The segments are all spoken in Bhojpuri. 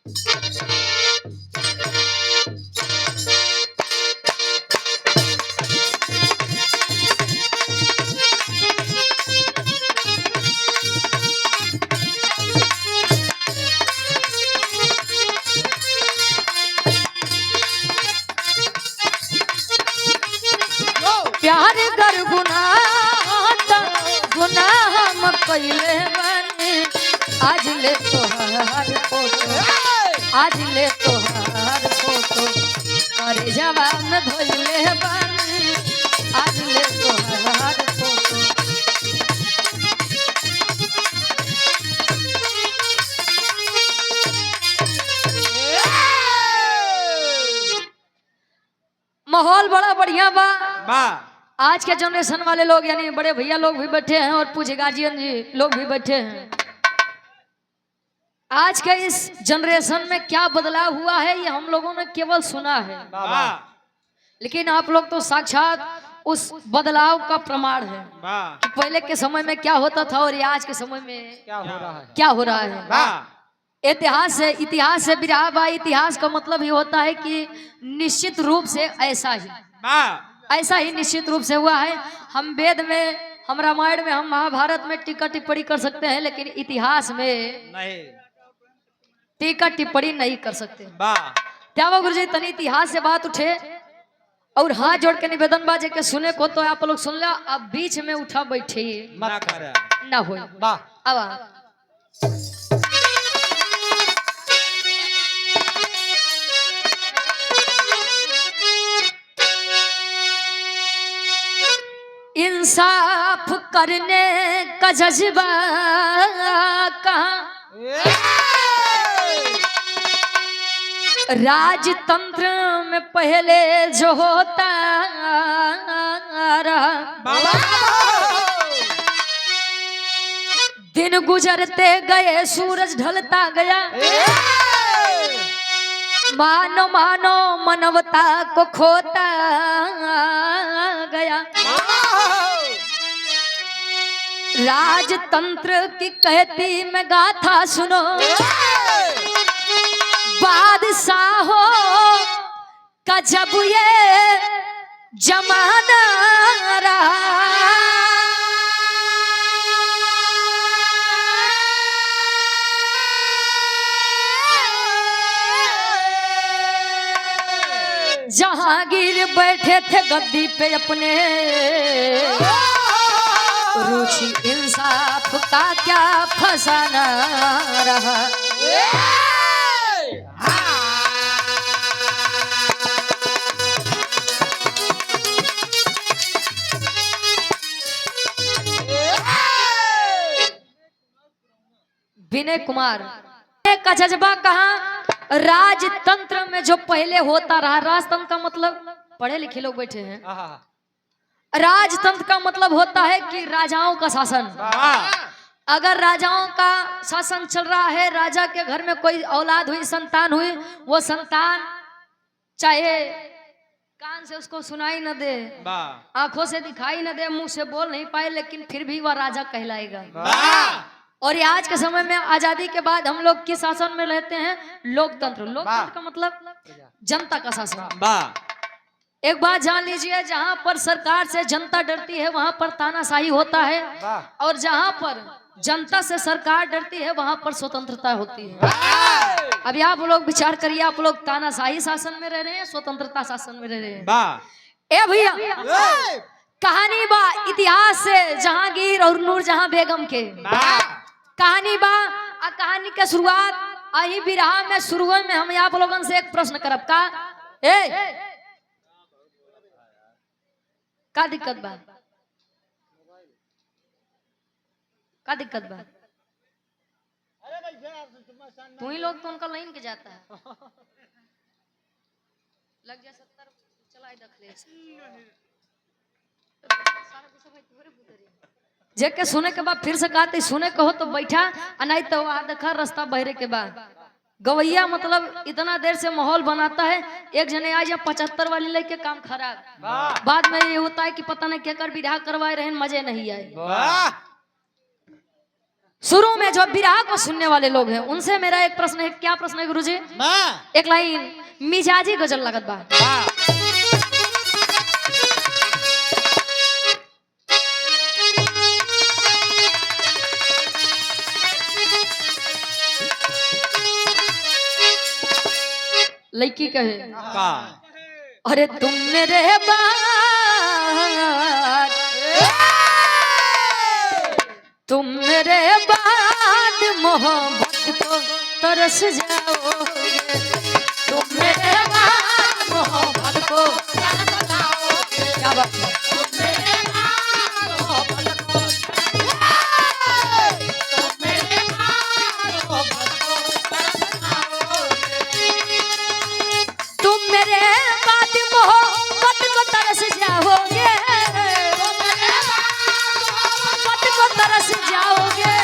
प्यार कर गुनाह हम कइले बानी, आज ले तोहार फोटो, आज ले तोहार फोटो अरे जवान धोइले बानी, आज ले तोहार फोटो। माहौल बड़ा बढ़िया बा। आज के जनरेशन वाले लोग यानी बड़े भैया लोग भी बैठे हैं और पूज्य गार्जियन जी लोग भी बैठे हैं। आज के इस जनरेशन में क्या बदलाव हुआ है ये हम लोगों ने केवल सुना है, लेकिन आप लोग तो साक्षात उस बदलाव का प्रमाण है कि पहले के समय में क्या होता था और आज के समय में क्या हो रहा है। इतिहास से बिरहा बा। इतिहास का मतलब ये होता है कि निश्चित रूप से ऐसा ही निश्चित रूप से हुआ है। हम वेद में, हम रामायण में, हम महाभारत में टीका टिप्पणी कर सकते हैं, लेकिन इतिहास में नहीं टीका टिप्पणी नहीं कर सकते। क्या गुरु जी तनी इतिहास से बात उठे और हाथ जोड़ के निवेदन बाजे के सुने को तो आप लोग सुन लो, अब बीच में उठा बैठे ना हो। अब इंसाफ करने का जज्बा कहाँ, राजतंत्र में पहले जो होता रहा, दिन गुजरते गए सूरज ढलता गया, मानो मानो मानवता को खोता गया। राजतंत्र की कहती मैं गाथा सुनो, बादशाहों का जब ये जमाना रहा, जहांगीर बैठे थे गद्दी पे अपने, रुचि इंसाफ का क्या फसाना रहा। विनय कुमार का जज्बा कहाँ, राजतंत्र में जो पहले होता रहा। राजतंत्र का मतलब पढ़े लिखे लोग बैठे हैं, राजतंत्र का मतलब होता है कि राजाओं का शासन। अगर राजाओं का शासन चल रहा है, राजा के घर में कोई औलाद हुई, संतान हुई, वो संतान चाहे कान से उसको सुनाई न दे, आंखों से दिखाई न दे, मुंह से बोल नहीं पाए, लेकिन फिर भी वह राजा कहलाएगा। और ये आज के समय में आजादी के बाद हम लोग किस शासन में रहते हैं, लोकतंत्र। लोकतंत्र का मतलब जनता का शासन। एक बात जान लीजिए, जहां पर सरकार से जनता डरती है वहां पर तानाशाही होता है, और जहां पर जनता से सरकार डरती है वहां पर स्वतंत्रता होती है। अभी आप लोग विचार करिए, आप लोग तानाशाही शासन में रह रहे हैं, स्वतंत्रता शासन में रह रहे हैं। ए भैया कहानी बा इतिहास से जहांगीर और नूरजहां बेगम के कहानी बा। कहानी के शुरुआत अही बिरहा में शुरू में हम आप लोगन से एक प्रश्न करब का दिक्कत बा, का दिक्कत बा? तू ही लोग तो उनका लाइन के जाता है, लग जा 70 चलाई दखले जेके सुने के बाद फिर से कहते सुने कहो तो बैठा, नहीं तो आ देखा रास्ता बहरे के बाद। गवैया मतलब इतना देर से माहौल बनाता है, एक जने आज 75 वाली लेके काम खराब, बाद में ये होता है कि पता नहीं क्या कर विवाह करवाए रहे, मजे नहीं आए। शुरू में जो विरह को सुनने वाले लोग हैं उनसे मेरा एक प्रश्न है। क्या प्रश्न है गुरुजी? एक लाइन मिजाजी गजल लगत बा। लड़की कहे का अरे तुम मेरे बाद तुम मेरे बाद मोहब्बत को तरस जाओगे। तुम मेरे बाद मोहब्बत को क्या बात है? तुम मेरे बाद मोहब्बत को तरस जाओगे। मोहब्बत को तरस जाओगे।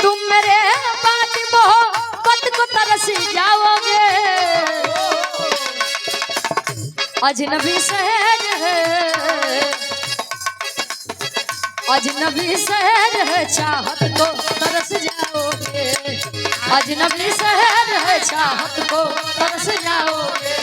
तुम मेरे बाद मोहब्बत को तरस जाओगे। अजनबी शहर है, अजनबी शहर है, चाहत को तरस जाओगे। अजनबी शहर है, चाहत को तरस जाओगे।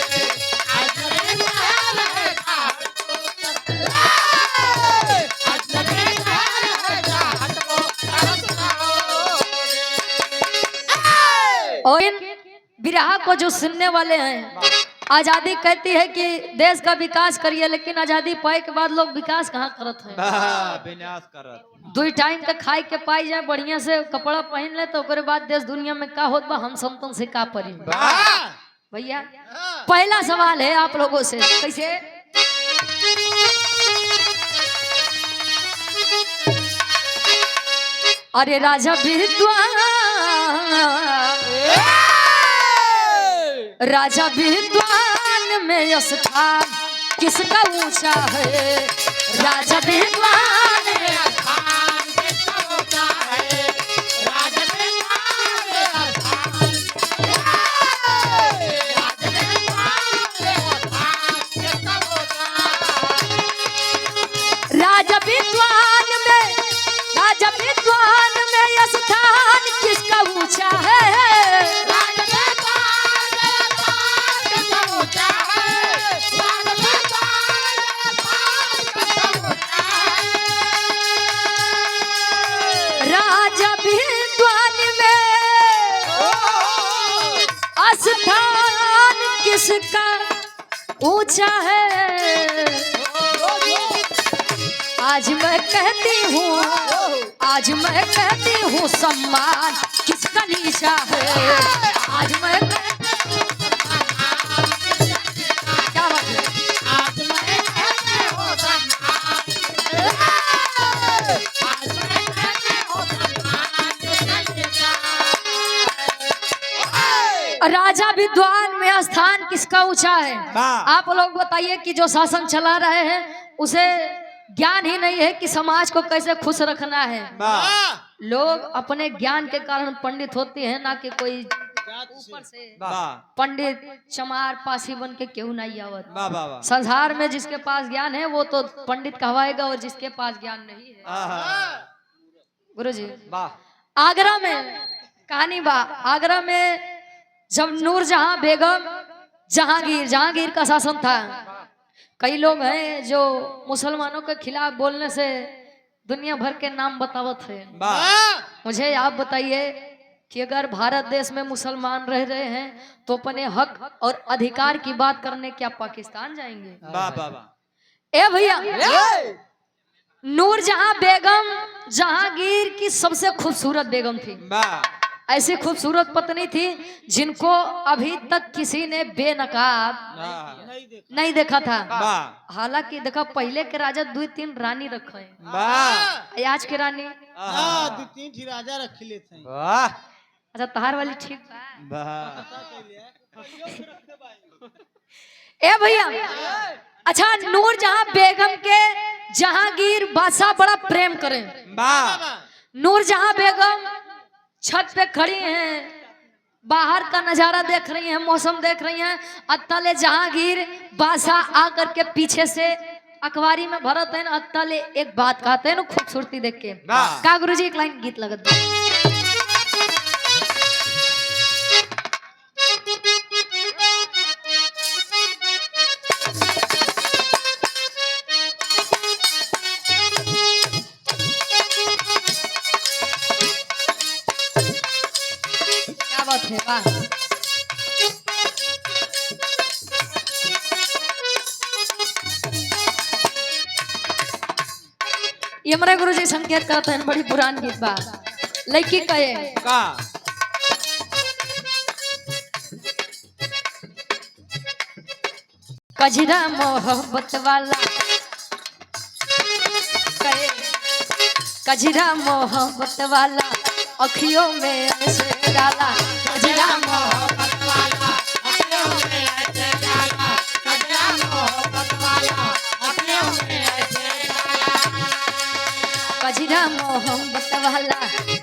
और इन विरह को जो सुनने वाले हैं, आजादी कहती है कि देश का विकास करिए, लेकिन आजादी पाए के बाद लोग विकास कहाँ करत हैं? विनाश करत। 2 टाइम का खाए के पाई जाए, बढ़िया से कपड़ा पहन ले, तो ओकरे बाद देश दुनिया में का होत बा हम संतन से का परी। भैया पहला सवाल है आप लोगों से, कैसे? अरे राजा विद्वान, राजा विद्वान में स्थान किसका ऊंचा है? राजा विद्वान में स्थान किसका ऊंचा है? राजा विद्वान में स्थान, राजा विद्वान में स्थान किसका ऊंचा है? राजा विद्वान में, राजा विद्वान में स्थान किसका ऊंचा है? राजा विद्वान में स्थान किसका ऊंचा है? आज मैं कहती हूँ, आज मैं कहती हूँ सम्मान किसका नीचा है? आज मैं क्या बात है? आज मैं कहती हूँ सम्मान, आज मैं कहती हूँ सम्मान किसका नीचा है? राजा विद्वान में स्थान किसका ऊंचा है? आप लोग बताइए कि जो शासन चला रहे हैं उसे ज्ञान ही नहीं है कि समाज को कैसे खुश रखना है। लोग अपने ज्ञान के कारण पंडित होते हैं, ना कि कोई ऊपर से पंडित चमार पासी बन के क्यों नहीं आवत। संसार में जिसके पास ज्ञान है वो तो पंडित कहवाएगा, और जिसके पास ज्ञान नहीं है। गुरुजी आगरा में कहानी बा। आगरा में जब नूरजहां बेगम, जहांगीर का शासन था, कई लोग हैं जो मुसलमानों के खिलाफ बोलने से दुनिया भर के नाम बतावत है। मुझे आप बताइए कि अगर भारत देश में मुसलमान रह रहे हैं तो अपने हक और अधिकार की बात करने क्या पाकिस्तान जाएंगे? ए भैया, नूरजहां बेगम जहांगीर की सबसे खूबसूरत बेगम थी। ऐसी खूबसूरत पत्नी थी जिनको अभी तक किसी ने बेनकाब नहीं देखा था। हालांकि देखा पहले के राजा 2-3 रानी रखे हैं, आज के रानी 2-3 राजा रख लेते हैं। अच्छा तहार वाली ठीक बा। ए भैया, अच्छा नूरजहां बेगम के जहांगीर बादशाह बड़ा प्रेम करें। नूरजहां बेगम छत पे खड़ी हैं, बाहर का नजारा देख रही हैं, मौसम देख रही हैं। अत्तले जहांगीर बादशाह आकर के पीछे से अखबारी में भरत है। अत्तले एक बात कहते हैं ना खूबसूरती देख के का गुरुजी एक लाइन गीत लगत बा। क्या बात है, वाह। ये हमारे गुरुजी संकेत करते हैं, बड़ी पुरान गीत बा। लड़की कहे का कजरा मोहब्बत वाला कहे कजरा मोहब्बत वाला अखियों में ऐसे डाला। कजरा मोहब्बत वाला अखियों में ऐसे डाला। कजरा मोहब्बत वाला अखियों में ऐसे डाला। कजरा मोहब्बत वाला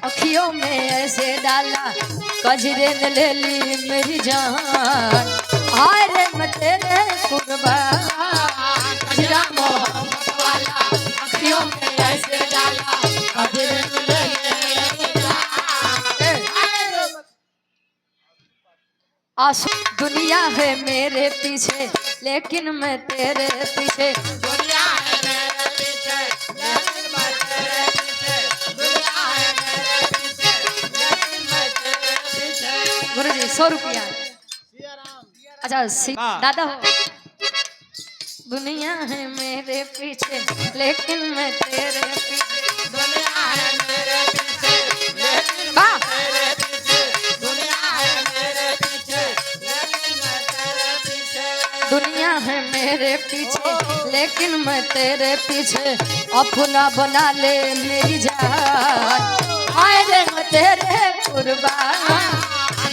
अखियों में ऐसे डाला। कजरे ने ले ली मेरी जान, हाय रे मैं तेरे कुर्बान। कजरा मोहब्बत वाला अखियों में ऐसे डाला। कजरे ने ले ली मेरी जान। आंसू दुनिया है मेरे पीछे लेकिन मैं तेरे पीछे। दुनिया है मेरे पीछे लेकिन मैं तेरे पीछे। दुनिया है मेरे पीछे लेकिन मैं तेरे पीछे। गुरुजी 100 रुपया। अच्छा दादा हो। दुनिया है मेरे पीछे लेकिन मैं तेरे पीछे। दुनिया है मेरे पीछे लेकिन मैं तेरे पीछे। दुनिया है मेरे पीछे लेकिन मैं तेरे पीछे। दुनिया है मेरे पीछे लेकिन मैं तेरे पीछे। अपना बना ले मेरी जान, हाय रे मैं तेरे कुर्बान।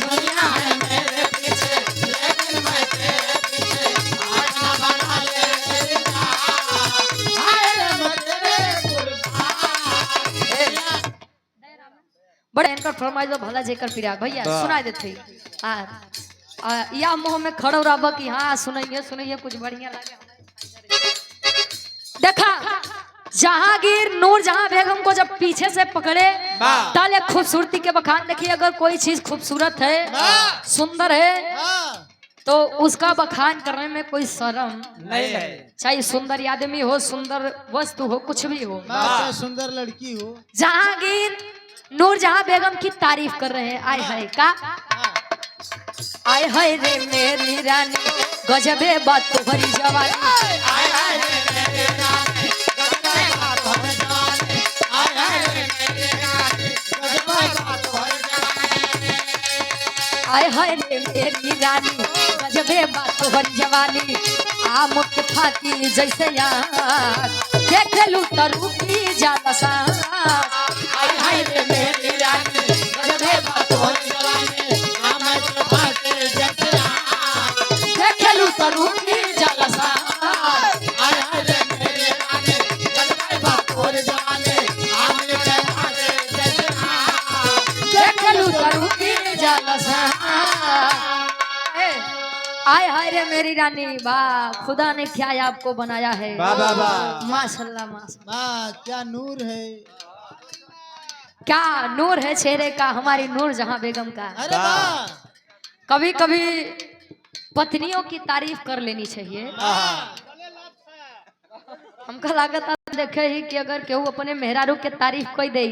दुनिया है मेरे पीछे लेकिन मैं तेरे पीछे। अपना बना ले मेरी जान, हाय रे मैं तेरे कुर्बान। बड़े इनका फरमाइश भला जेकर पिरा भैया सुना देते या मुंह में खड़ो रह कि हाँ सुनाइए सुनाइए कुछ बढ़िया लगे। देखा जहांगीर नूर जहां बेगम को जब पीछे से पकड़े ताले खूबसूरती के बखान देखिए। अगर कोई चीज खूबसूरत है सुंदर है तो उसका बखान करने में कोई शर्म नहीं है। चाहे सुंदर आदमी हो, सुंदर वस्तु हो, कुछ भी हो, चाहे सुंदर लड़की हो। जहांगीर नूर जहां बेगम की तारीफ कर रहे हैं। आय हाय का आय हाय रे मेरी रानी गजबे बात तुम्हारी जवानी। आय हाय रे मेरी रानी गजबे बात तुम्हारी जवानी। आय हाय रे मेरी रानी गजबे बात तुम्हारी जवानी। आय हाय रे मेरी रानी गजबे बात तुम्हारी जवानी। आम के फाकी जैसे यार देख लू तरु की जाला सा। आय हाय रे मेरी रानी गजबे बात तुम्हारी जवानी। आम के फाकी जैसे यार देख लू तरु की जाला सा। आय हाय रे मेरी रानी गजबे बात तुम्हारी जवानी। आम के फाकी जैसे यार देख लू तरु की जाला सा। आय हाय रे मेरी रानी वाह, खुदा ने क्या आपको बनाया है। वाह वाह वाह माशाल्लाह माशाल्लाह। वाह क्या नूर है। क्या नूर है चेहरे का हमारी नूर जहां बेगम का। अरे वाह। कभी कभी पत्नियों की तारीफ कर लेनी चाहिए। हमका लागत देखे ही कि अगर केहू अपने मेहरारू के तारीफ कोई दे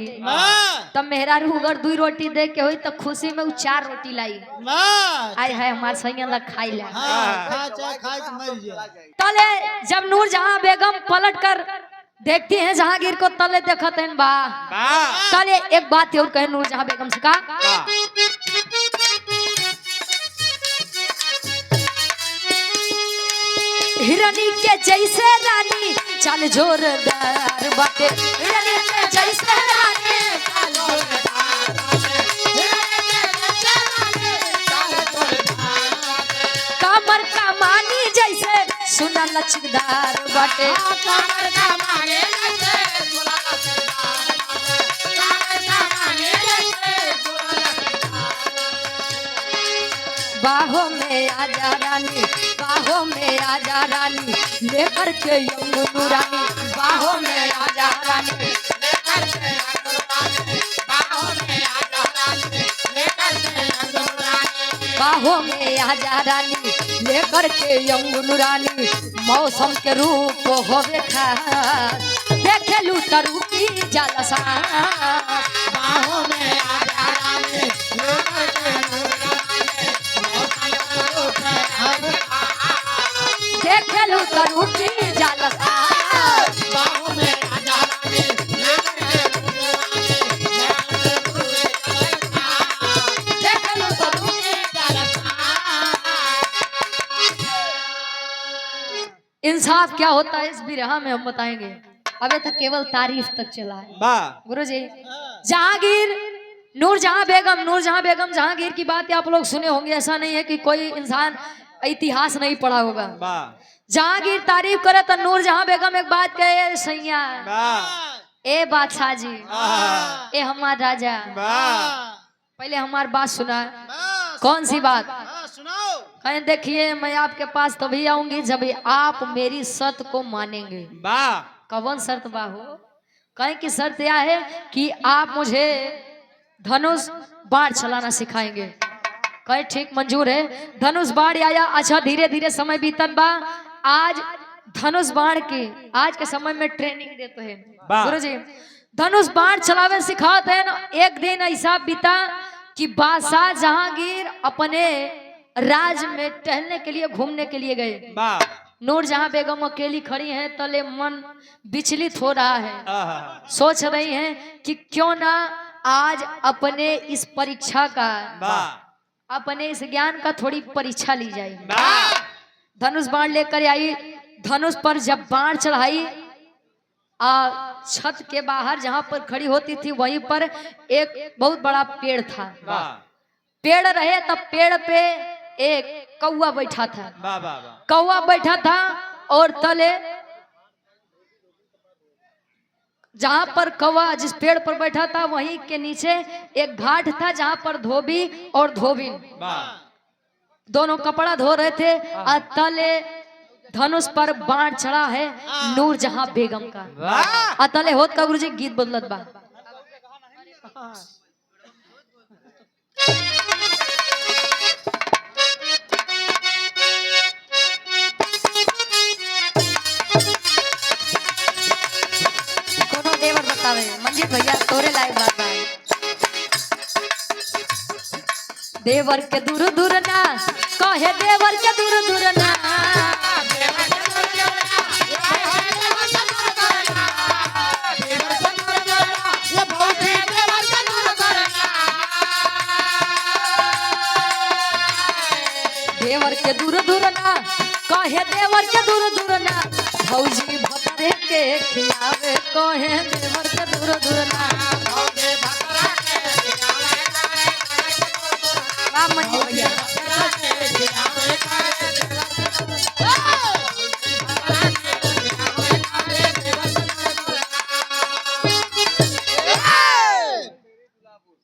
तब मेहरारू अगर 2 रोटी दे के हुई तो खुशी में 4 रोटी लाई। आय हाय हमार सैया लग खाई ला। तले जब नूर जहां बेगम पलट कर देखती हैं जहांगीर को तले देखते हैं बा तले एक बात और कहे नूर जहां बेगम से कहा हिरनी के जैसे रानी चल जोरदार बाटे। हिरनी के जैसे रानी चल जोरदार बाटे। कमर कमानी जैसे सुना लचकदार बाटे। कमर कमानी जैसे सुना लचकदार बाटे। कमर कमानी जैसे सुना लचकदार बाटे। बाहों में आजा रानी, बाहों में आजा रानी, लेकर के यमुना नूरानी, बाहों में आजा रानी, लेकर के यमुना नूरानी, बाहों में आजा रानी, लेकर के यमुना नूरानी, बाहों में आजा रानी, लेकर के यमुना नूरानी, मौसम के रूप होवे खास, देखे लू तरु की जलसा, बाहों में आजा रानी, लेकर के यमुना नूरानी, मौसम के रूप होवे खास, देखे लू तरु की जलसा, बाहों में आजा रानी, लेकर के यमुना नूरानी, देखे लू तरु की जलसा। इंसाफ क्या होता है इस बिरहा में हम बताएंगे। अबे तक केवल तारीफ तक चला है गुरुजी। जहांगीर नूरजहां बेगम जहांगीर की बात आप लोग सुने होंगे, ऐसा नहीं है कि कोई इंसान इतिहास नहीं पढ़ा होगा। जहांगीर तारीफ करे तो नूरजहां बेगम एक बात कहे, सैया ए बादशाह जी, ए हमार राजा, पहले हमार बात सुना। कौन सी बात? कहें देखिए मैं आपके पास तभी आऊंगी जब आप मेरी शर्त को मानेंगे। कौन शर्त बाहो? कहें कि शर्त यह है कि आप मुझे धनुष बाण चलाना सिखाएंगे। कहे ठीक मंजूर है। धनुष बाण आया। अच्छा धीरे धीरे समय बीतत बा। आज धनुष बाण की आज के समय में ट्रेनिंग देते हैं गुरुजी। धनुष बाण चलावे सिखाते हैं ना। एक दिन ऐसा बीता कि बादशाह जहांगीर अपने राज में टहलने के लिए घूमने के लिए गए। नूरजहां बेगम अकेली खड़ी हैं, तले मन विचलित हो रहा है। सोच रही हैं कि क्यों ना आज अपने इस परीक्षा का अपने इस ज्ञान का थोड़ी परीक्षा ली जाए। धनुष बाण लेकर आई। धनुष पर जब बाण चढ़ाई, छत के बाहर जहां पर खड़ी होती थी वहीं पर एक बहुत बड़ा पेड़ था। पेड़ रहे तब पेड़ पे एक कौवा बैठा था। कौवा बैठा था और तले जहां पर कौवा जिस पेड़ पर बैठा था वहीं के नीचे एक घाट था जहां पर धोबी और धोबिन दोनों कपड़ा धो रहे थे। और तले धनुष पर बाण चढ़ा है नूरजहां बेगम का। अतले होत का गुरुजी गीत बदलत बा। कोनो देवर बतावे मंजीत भैया तोरे लायक बात बा। देवर के दूर दूर ना कहे, देवर के दूर दूर ना, देवर के दूर दूर ना कहे, देवर के दूर दूर ना, भौजी भतरे के खिलावे कहे, देवर के दूर दूर ना, भौजी भतरे के खिलावे कहे, वाह मंजी भैया।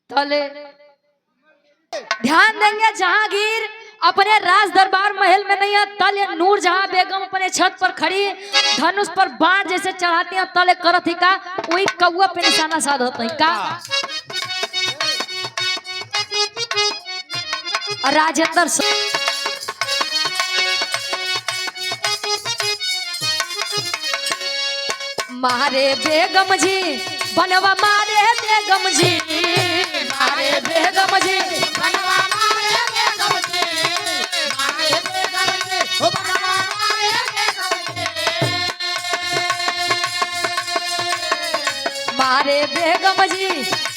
तले ध्यान देंगे जहांगीर अपने राज दरबार महल में नहीं है। तले नूरजहां बेगम अपने छत पर खड़ी धनुष पर बाण जैसे चढ़ाती है। तले करत ही का वही कौवा पे निशाना साध होता है का। राजेंद्र मारे बेगम जी बनवा, मारे बेगम जी, मारे बेगम जी बनवा, मारे बेगम जी, मारे बेगम जी ओ बनवा, मारे बेगम जी, मारे बेगम जी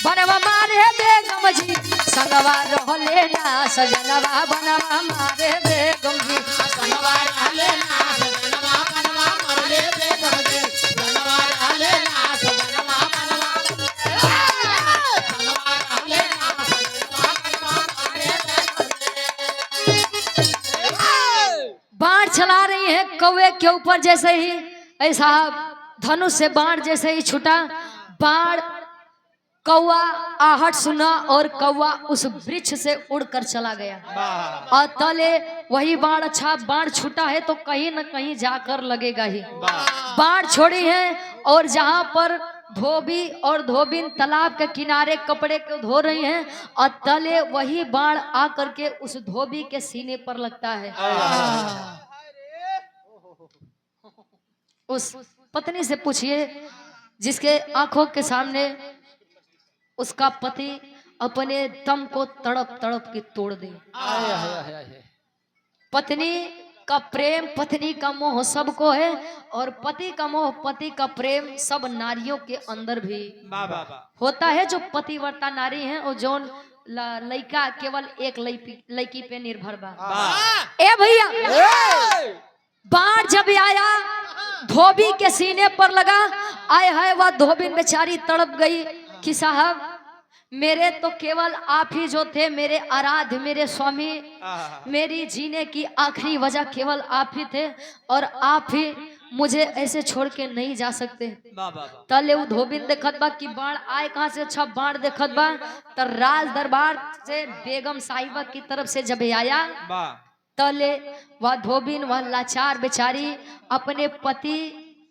बनवा, मारे बेगम जी, संगवा रहले ना सजनवा बनवा, मारे बेगम जी, संगवा रहले ना सजनवा बनवा, मारे बेगम जी, संगवा रहले ना सजनवा बनवा, संगवा रहले ना सजनवा बनवा, मारे बेगम जी। बाण चला रही है कौवे के ऊपर। जैसे ही ऐसा धनुष से बाण जैसे ही छूटा, बाण कौवा आहट सुना और कौवा उस वृक्ष से उड़कर चला गया। और तले वही बाण, अच्छा बाण छूटा है तो कहीं न कहीं जाकर लगेगा ही। बाण छोड़ी है और जहां पर धोबी और धोबिन तालाब के किनारे कपड़े को धो रही हैं और तले वही बाण आकर के उस धोबी के सीने पर लगता है। उस पत्नी से पूछिए जिसके आंखों के सामने उसका पति अपने दम को तड़प तड़प के तोड़ दे। पत्नी का प्रेम, पत्नी का मोह सबको है और पति का मोह, पति का प्रेम सब नारियों के अंदर भी होता है। जो पतिव्रता नारी है और जो लड़का केवल एक लड़की पे निर्भर बा। ए भैया, बाण जब आया धोबी के सीने पर लगा, आए है वह धोबिन बेचारी तड़प गई कि साहब मेरे तो केवल आप ही जो थे, मेरे आराध्य, मेरे स्वामी, मेरी जीने की आखिरी वजह केवल आप ही थे और आप ही मुझे ऐसे छोड़ के नहीं जा सकते। तले वो धोबिन देखत बा कि बाण आए कहां से, अच्छा बाण देखत बा तो राज दरबार से बेगम साहिबा की तरफ से जब आया तले वह धोबिन, वह लाचार बेचारी अपने पति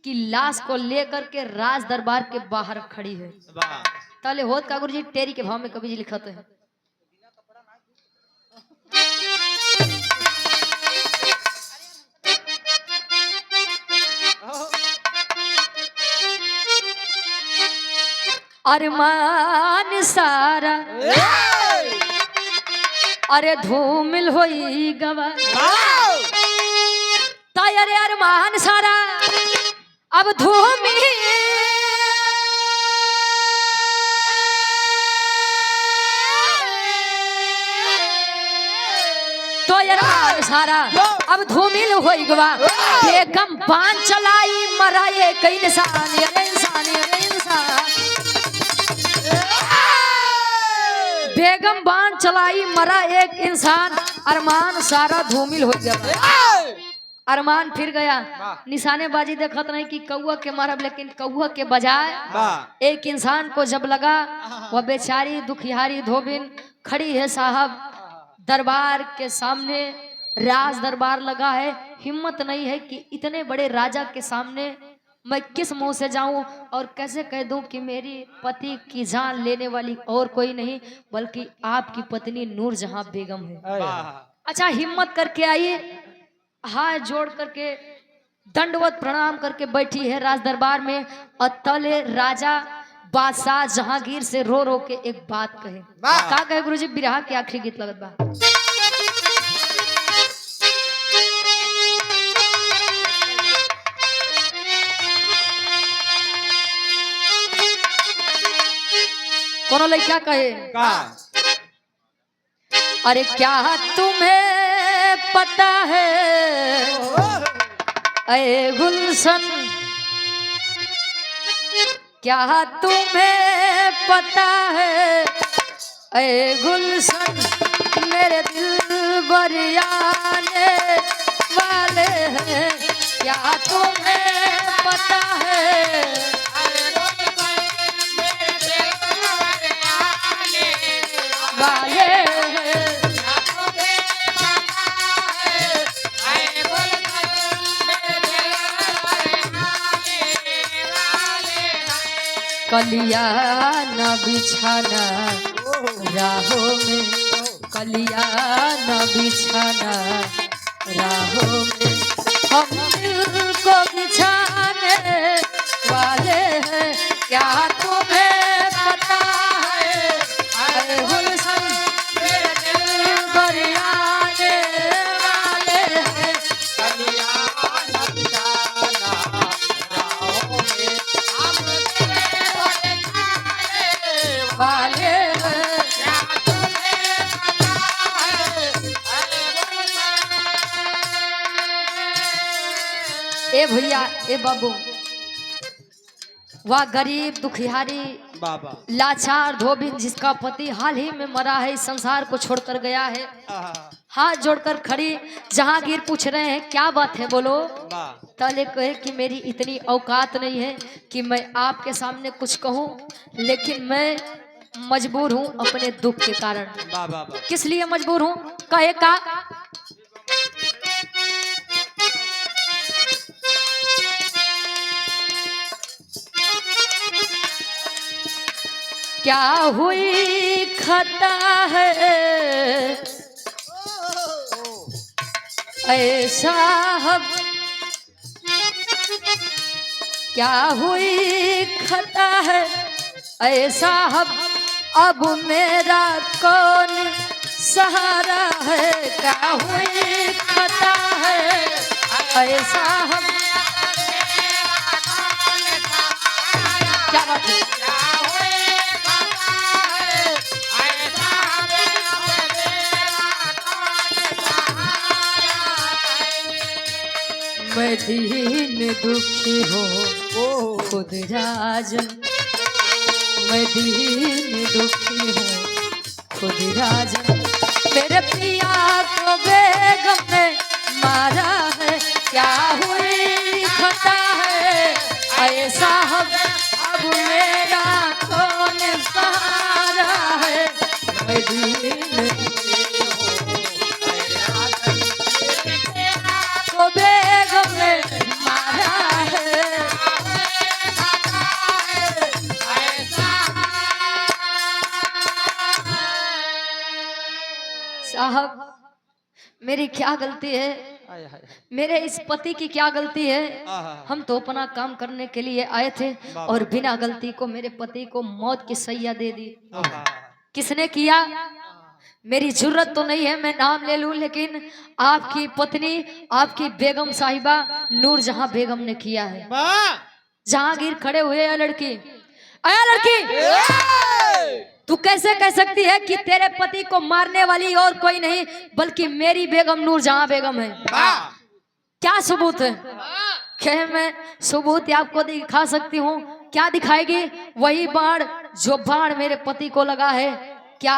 की लाश को लेकर के राज दरबार के बाहर खड़ी है। तले होत का गुरुजी टेरी के भाव में कवि जी लिखते हैं। अरमान सारा अरे धूमिल होई गवा, अरे अरमान सारा अब धूमिल तो यार सारा अब धूमिल होई गवा। बेगम बाण चलाई मरा एक इंसान, बेगम बाण चलाई मरा एक इंसान, अरमान सारा धूमिल हो गया। अरमान फिर गया निशानेबाजी देखत नहीं कि कौआ के मारब, लेकिन कौआ के बजाय एक इंसान को जब लगा, वह बेचारी दुखियारी धोबिन खड़ी है साहब दरबार के सामने। राज दरबार लगा है, हिम्मत नहीं है कि इतने बड़े राजा के सामने मैं किस मुंह से जाऊं और कैसे कह दूं कि मेरी पति की जान लेने वाली और कोई नहीं बल्कि आपकी पत्नी नूरजहां बेगम है। अच्छा हिम्मत करके आइए, हाथ जोड़ करके दंडवत प्रणाम करके बैठी है राज दरबार में और तले राजा बादशाह जहांगीर से रो रो के एक बात कहे। का कहे गुरुजी? बिरहा के आखिरी गीत लगत बा। कोनो लड़का कहे अरे क्या तुम्हें पता है ऐ गुलशन, क्या तुम्हें पता है ऐ गुलशन, मेरे दिल बरियाने वाले हैं, क्या तुम्हें पता है वाले कलिया न बिछाना राहों में, कलिया न बिछाना राहों में, हम दिल को बिछाने वाले हैं, क्या तुम्हें पता है ऐ गुलशन, मेरे दिल बरियाने वाले हैं, कलिया न बिछाना राहों में, हम वाले ए भैया ए बाबू, वह गरीब दुखियारी बाबा लाचार धोबिन जिसका पति हाल ही में मरा है, इस संसार को छोड़कर गया है, हाथ जोड़कर खड़ी जहांगीर पूछ रहे हैं क्या बात है बोलो। तले कहे कि मेरी इतनी औकात नहीं है कि मैं आपके सामने कुछ कहूं, लेकिन मैं मजबूर हूँ अपने दुख के कारण। वाह वाह वाह। किस लिए मजबूर हूँ? कहे का क्या हुई खता है ऐसा हम, क्या हुई खता है ऐसा हम, अब मेरा कौन सहारा है। क्या हुई खता है ऐसा हम, क्या बात है? मैं दीन दुखी हूँ खुद राजन, मैं दीन दुखी हूँ खुद राजन, मेरे पिया को बेगम ने मारा है। क्या हुई खता है ऐसा हम, अब मेरा कौन सहारा है। मैं दीन को बेगम ने मारा है। साहब मेरी क्या गलती है? हाय हाय। मेरे इस पति की क्या गलती है? आहा। हम तो अपना काम करने के लिए आए थे और बिना गलती को मेरे पति को मौत की सैया दे दी। आहा। किसने किया? मेरी जरूरत तो नहीं है मैं नाम ले लूं, लेकिन आपकी पत्नी आपकी बेगम साहिबा नूरजहां बेगम ने किया है। वाह जहांगीर खड़े हुए हैं। लड़की आया, लड़की तू कैसे कह सकती है कि तेरे पति को मारने वाली और कोई नहीं बल्कि मेरी बेगम नूरजहां बेगम है? क्या सबूत है? क्या मैं सबूत आपको दिखा सकती हूँ। क्या दिखाएगी? वही बाण जो बाण मेरे पति को लगा है। क्या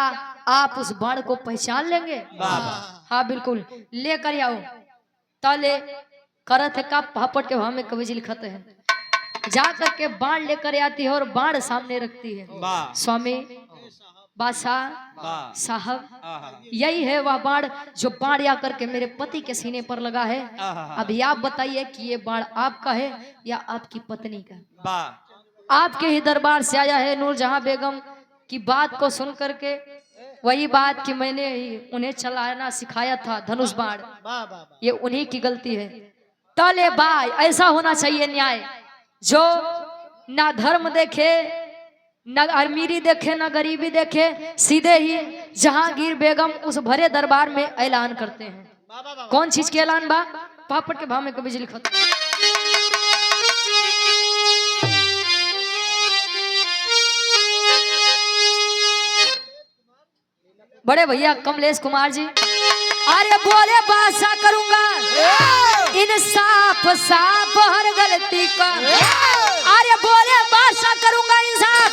आप उस बाण को पहचान लेंगे? हाँ बिल्कुल, लेकर आओ। ताले करत है का पापड़ के भाव में कवि जी लिखते हैं। जा करके बाण लेकर आती है और बाण सामने रखती है। स्वामी बादशाह साहब यही है वह बाण जो बाण आकर के मेरे पति के सीने पर लगा है। अभी आप बताइए कि ये बाण आपका है या आपकी पत्नी का? आपके ही दरबार से आया है नूरजहां बेगम की बात को सुन करके। वही बात कि मैंने ही उन्हें चलाना सिखाया था धनुष बाण, ये उन्हीं की गलती है। तले भाई ऐसा होना चाहिए न्याय, जो ना धर्म देखे न अमीरी देखे न गरीबी देखे, सीधे ही जहांगीर बेगम उस भरे दरबार में ऐलान करते हैं। कौन चीज के ऐलान बा? पापड़ के भाव में कभी जी लिखा। बड़े भैया कमलेश कुमार जी, अरे बोले बादशाह करूंगा इंसाफ साफ हर गलती का। अरे बोले बादशाह करूंगा इंसाफ,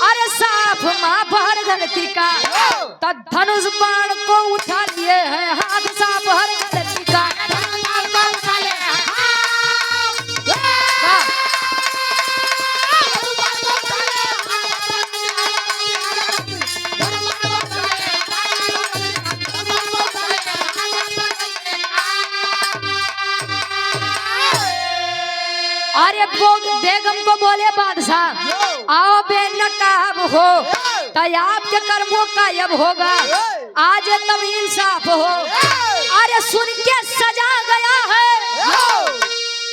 अरे साफ माफ हर गलती का। तब धनुष बाण को उठा लिए है हाथ साफ हर गलती का। अरे बेगम को बोले बादशाह आओ बेनकाब हो, तयाब के कर्मों का अब होगा आज तब इंसाफ हो। अरे सुन के सजा गया है,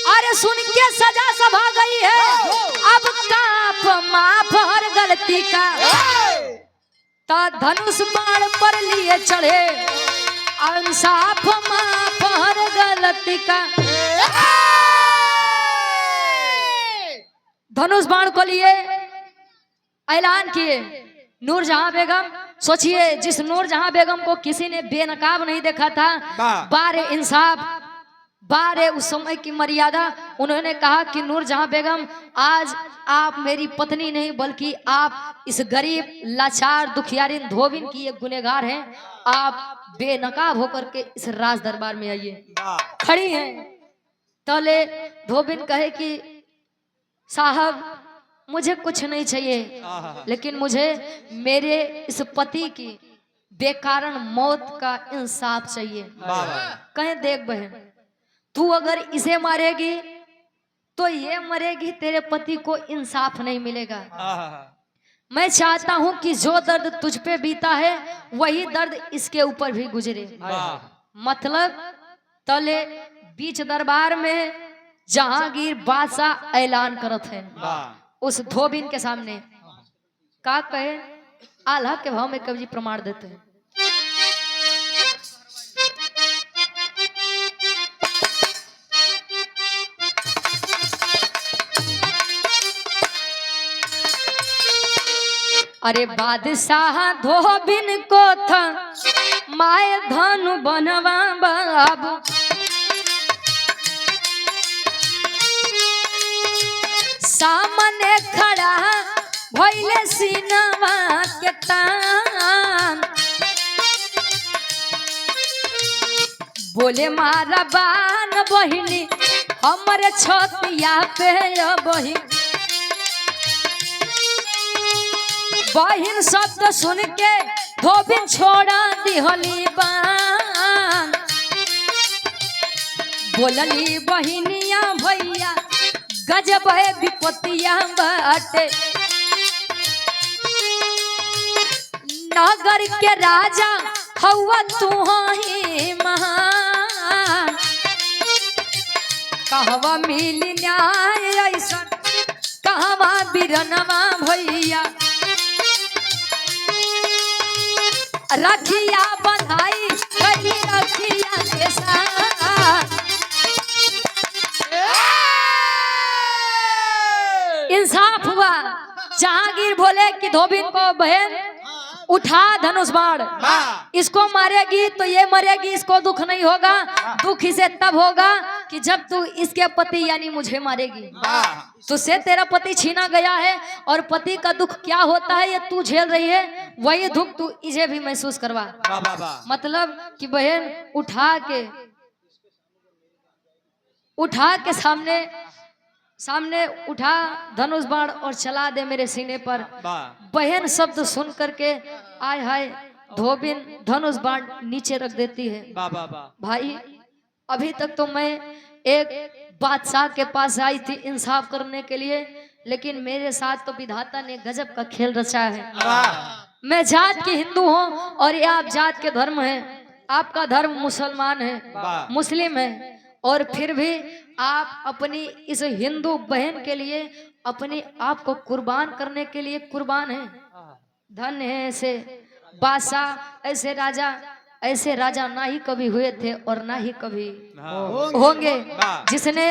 अरे सुन के सजा सभा गई है, अब काफ माफ हर गलती का। ता धनुष बाण पर लिए चढ़े इंसाफ माफ हर गलती का। धनुष बाण को लिए ऐलान किए नूरजहां बेगम। सोचिए जिस नूरजहां बेगम को किसी ने बेनकाब नहीं देखा था, बारे इंसाफ बारे उस समय की मर्यादा, उन्होंने कहा कि नूरजहां बेगम आज आप मेरी पत्नी नहीं बल्कि आप इस गरीब लाचार दुखियारिन धोबिन की एक गुनहगार हैं। आप बेनकाब होकर के इस राज दरबार में आइए। खड़ी हैं। तले धोबिन कहे कि साहब मुझे कुछ नहीं चाहिए, लेकिन मुझे मेरे इस पति की बेकारण मौत का इंसाफ चाहिए। कहे देख बहन, तू अगर इसे मारेगी तो ये मरेगी, तेरे पति को इंसाफ नहीं मिलेगा। मैं चाहता हूं कि जो दर्द तुझ पे बीता है वही दर्द इसके ऊपर भी गुजरे। मतलब तले बीच दरबार में जहांगीर बादशाह ऐलान करत है उस धोबिन के सामने। का कहे, आल्हा के भाव में कवि जी प्रमाण देते हैं। अरे बादशाह धोबिन को था माय धनु बनवा बाबू, सामने खड़ा भइले सीनवा के तान। बोले मारा बान बहिनी हमरे छतिया पे बहिन। बहिन शब्द सुन के धोबिन छोड़ा दिहली बान। बोलली बहिनिया भैया गजब है विपत्तिया बाटे। नगर के राजा हवा तू ही महान। कहवा मिली न्याय ऐसा, कहवा बिरनवा भैया। रखिया बंधाई कई रखिया के साथ। इंसाफ हुआ। जहांगीर बोले कि धोबिन को बहन उठा धनुष बाण, इसको मारेगी तो ये मरेगी, इसको दुख नहीं होगा। दुख इसे तब होगा कि जब तू इसके पति यानी मुझे मारेगी। तुझसे तेरा पति छीना गया है और पति का दुख क्या होता है ये तू झेल रही है, वही दुख तू इसे भी महसूस करवा। मतलब कि बहन उठा के सामने उठा धनुष बाण और चला दे मेरे सीने पर। बहन शब्द सुन करके आय हाय धोबिन धनुष बाण नीचे रख देती है। भाई अभी तक तो मैं एक बादशाह के पास आई थी इंसाफ करने के लिए, लेकिन मेरे साथ तो विधाता ने गजब का खेल रचा है। मैं जात की हिंदू हूँ और ये आप जात के धर्म है। आपका धर्म मुसलमान है, मुस्लिम है, और फिर भी आप अपनी इस हिंदू बहन के लिए अपने आप को कुर्बान करने के लिए कुर्बान है। धन्य है ऐसे बादशाह, ऐसे राजा ना ही कभी हुए थे और ना ही कभी होंगे, जिसने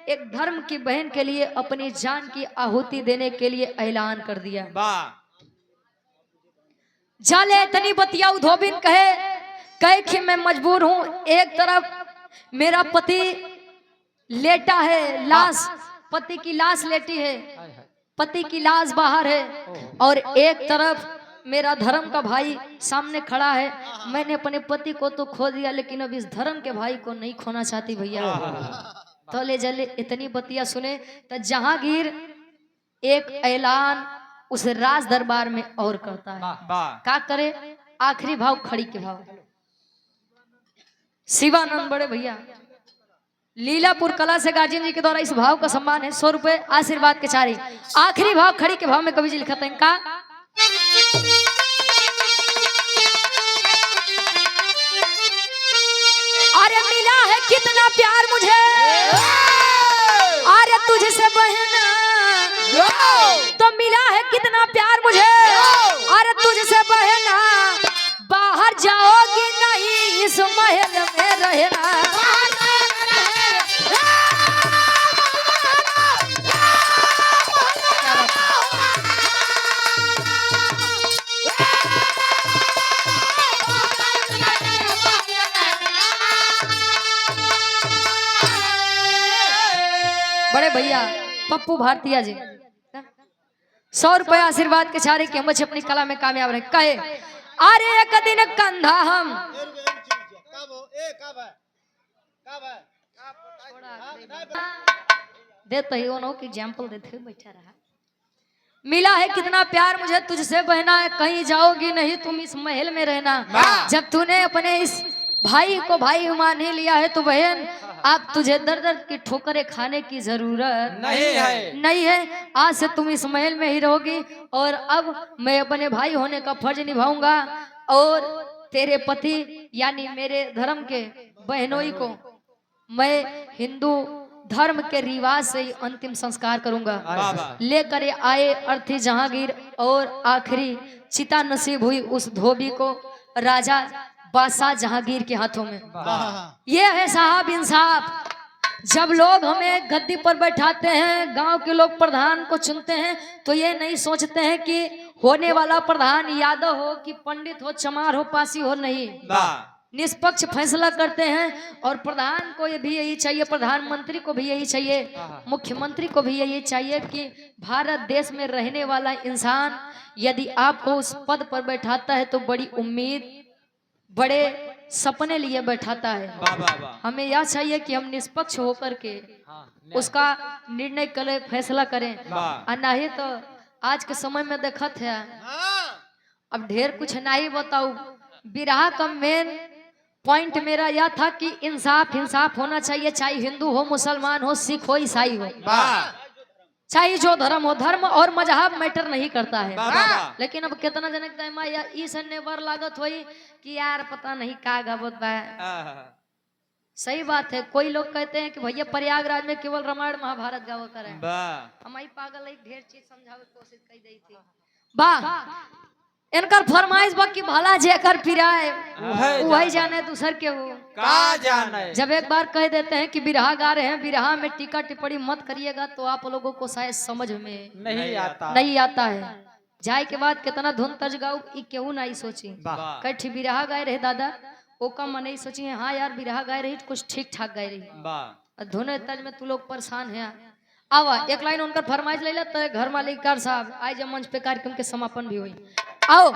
एक धर्म की बहन के लिए अपनी जान की आहुति देने के लिए ऐलान कर दिया। जाले इतनी बतियाऊ धोबिन कहे कि मैं मजबूर हूं। एक तरफ मेरा पति लेटा है, लाश, पति की लाश लेटी है, पति की लाश बाहर है, और एक तरफ मेरा धर्म का भाई सामने खड़ा है। मैंने अपने पति को तो खो दिया, लेकिन अब इस धर्म के भाई को नहीं खोना चाहती भैया। तो ले जले इतनी बतिया सुने तो जहांगीर एक ऐलान उस राज दरबार में और करता है। क्या करे? आखिरी भाव खड़ी के भाव। शिवानंद बड़े भैया लीलापुर कला से गार्जियन जी के द्वारा इस भाव का सम्मान है 100 रुपए आशीर्वाद के चारी। आखिरी भाव खड़ी के भाव में कवि जी लिखते हैं का अरे मिला है कितना प्यार मुझे, अरे तुझसे बहना तो मिला है कितना प्यार मुझे, अरे तुझसे बहना बाहर जाओगी नहीं इस महल में रहना। बड़े भैया पप्पू भारतीय जी 100 रुपए आशीर्वाद के चारे की हम अपनी कला में कामयाब रहे। कहे अरे एक दिन कंधा हम देते ही एग्जाम्पल देते बैठा रहा। मिला है कितना प्यार मुझे तुझसे बहना है, कहीं जाओगी नहीं तुम इस महल में रहना। जब तूने अपने इस भाई को भाई मान ही लिया है तो बहन अब तुझे दर दर की ठोकरें खाने की जरूरत नहीं है। आज से तुम इस महल में ही रहोगी और अब मैं अपने भाई होने का फर्ज निभाऊंगा और तेरे पति यानी मेरे धर्म के बहनोई को मैं हिंदू धर्म के रिवाज से ही अंतिम संस्कार करूंगा। लेकर आए अर्थी जहांगीर और आखिरी चिता नसीब हुई उस धोबी को राजा बादशाह जहांगीर के हाथों में। ये है साहब इंसाफ। जब लोग हमें गद्दी पर बैठाते हैं, गांव के लोग प्रधान को चुनते हैं तो ये नहीं सोचते हैं कि होने वाला प्रधान यादव हो कि पंडित हो, चमार हो, पासी हो, नहीं, निष्पक्ष फैसला करते हैं। और प्रधान को ये भी यही चाहिए, प्रधानमंत्री को भी यही चाहिए, मुख्यमंत्री को भी यही चाहिए कि भारत देश में रहने वाला इंसान यदि आपको उस पद पर बैठाता है तो बड़ी उम्मीद, बड़े सपने लिए बैठाता है। हमें यह चाहिए कि हम निष्पक्ष होकर के उसका निर्णय करें, फैसला करें। और नहीं तो आज के समय में देखा थे, अब ढेर कुछ नहीं बताऊं, बिरहा का मेन पॉइंट मेरा यह था कि इंसाफ होना चाहिए, चाहे हिंदू हो, मुसलमान हो, सिख हो, ईसाई हो, चाहे जो धर्म हो। धर्म और मजहब मैटर नहीं करता है। लेकिन अब कितना जनक ई सन्ने बर लागत हुई कि यार पता नहीं का गबत बा। सही बात है। कोई लोग कहते हैं कि भैया प्रयागराज में केवल रामायण महाभारत गावा करें। हम पागल ढेर चीज समझावे की कोशिश कर दी थी। वाह इनकर फरमाइश बा कि भला जेकर पिराए वही जाने दूसर के हो का जाने। जब एक बार कह देते हैं कि बिरहा गा रहे हैं, बिरहा में टीका टिप्पणी मत करिएगा तो आप लोगों को शायद समझ में नहीं आता है। जाए के बाद कितना धुन तज गाऊ केहू नहीं सोची, कठी बिरहा गाए रहे दादा ओका मन नहीं सोची हाँ यार बिरहा गाए रही कुछ ठीक ठाक गाए रही, धुन तज में तू लोग परेशान है। आवा एक लाइन उनका फरमाइश ले लेते घर मालिक साहब आज मंच पे कार्यक्रम के समापन भी हुई। आओ